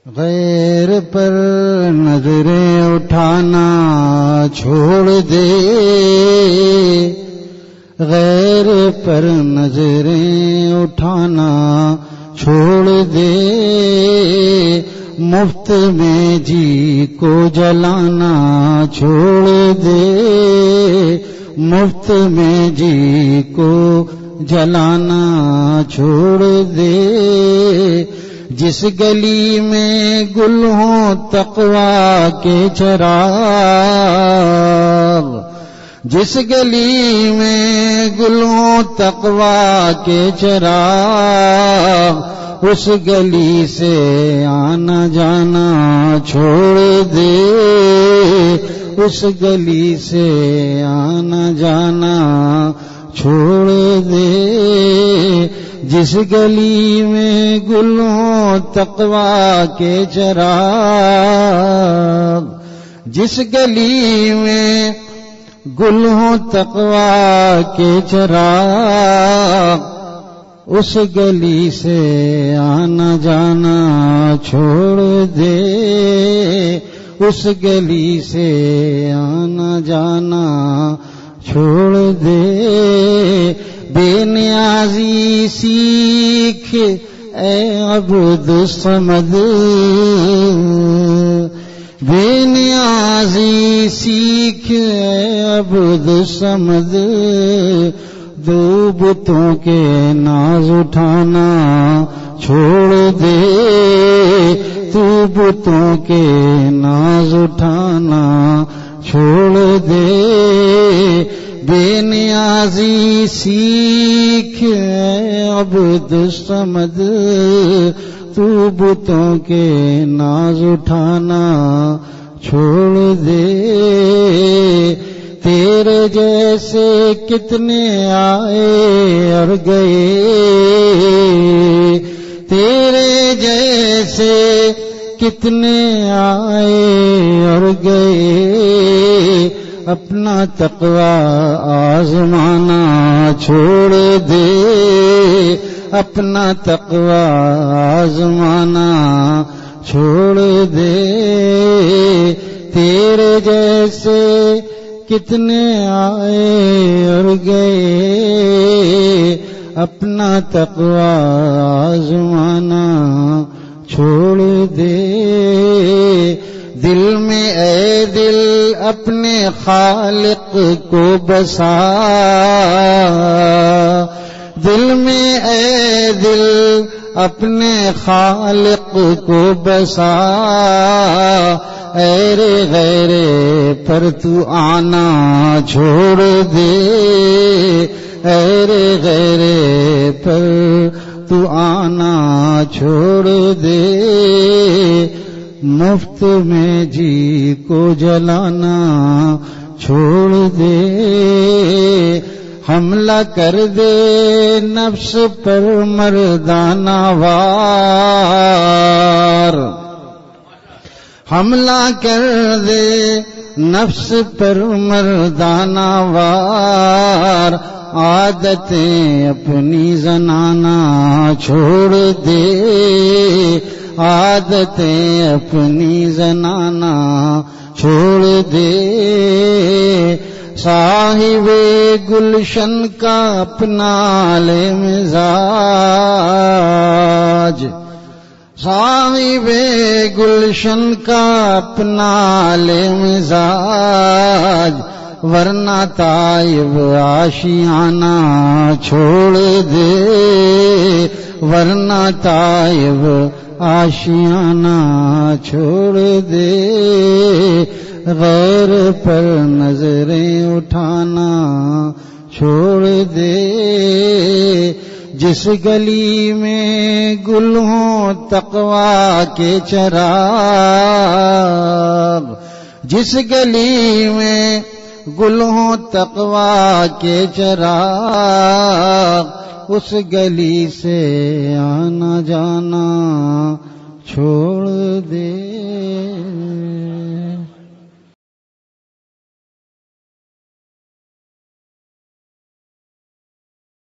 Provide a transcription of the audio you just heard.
غیر پر نظریں اٹھانا چھوڑ دے، غیر پر نظریں اٹھانا چھوڑ دے، مفت میں جی کو جلانا چھوڑ دے، مفت میں جی کو جلانا چھوڑ دے، جس گلی میں گل ہوں تقویٰ کے چراغ، جس گلی میں گل ہوں تقویٰ کے چراغ، اس گلی سے آنا جانا چھوڑ دے، اس گلی سے آنا جانا چھوڑ دے، جس گلی میں گل ہوں تقویٰ کے چراغ، جس گلی میں گل ہوں تقویٰ کے چراغ، اس گلی سے آنا جانا چھوڑ دے، اس گلی سے آنا جانا چھوڑ دے، بے نیازی سیکھ اے عبد الصمد، بے نیازی سیکھ اے عبد الصمد، دو بتوں کے ناز اٹھانا چھوڑ دے، تو بتوں کے ناز اٹھانا چھوڑ دے، بے نیازی سیکھ اے عبد الصمد، تو بتوں کے ناز اٹھانا چھوڑ دے، تیرے جیسے کتنے آئے اور گئے، تیرے جیسے کتنے آئے اور گئے، اپنا تقویٰ آزمانا چھوڑ دے، اپنا تقویٰ آزمانا چھوڑ دے، تیرے جیسے کتنے آئے اور گئے، اپنا تقویٰ آزمانا چھوڑ دے، دل میں اے دل اپنے خالق کو بسا، دل میں اے دل اپنے خالق کو بسا، ایرے غیرے پر تو آنا چھوڑ دے، ایرے غیرے پر تو آنا چھوڑ دے، مفت میں جی کو جلانا چھوڑ دے، حملہ کر دے نفس پر مردانہ وار، حملہ کر دے نفس پر مردانہ وار، عادتیں اپنی زنانہ چھوڑ دے، عادتیں اپنی زنانہ چھوڑ دے، صاحب گلشن کا اپنا لے مزاج، صاحب گلشن کا اپنا لے مزاج، ورنہ طائب آشیانہ چھوڑ دے، ورنہ طائب آشیانہ چھوڑ دے، غیر پر نظریں اٹھانا چھوڑ دے، جس گلی میں گل ہوں تقویٰ کے چراغ، جس گلی میں گل ہوں تقویٰ کے چراغ، اس گلی سے آنا جانا چھوڑ دے۔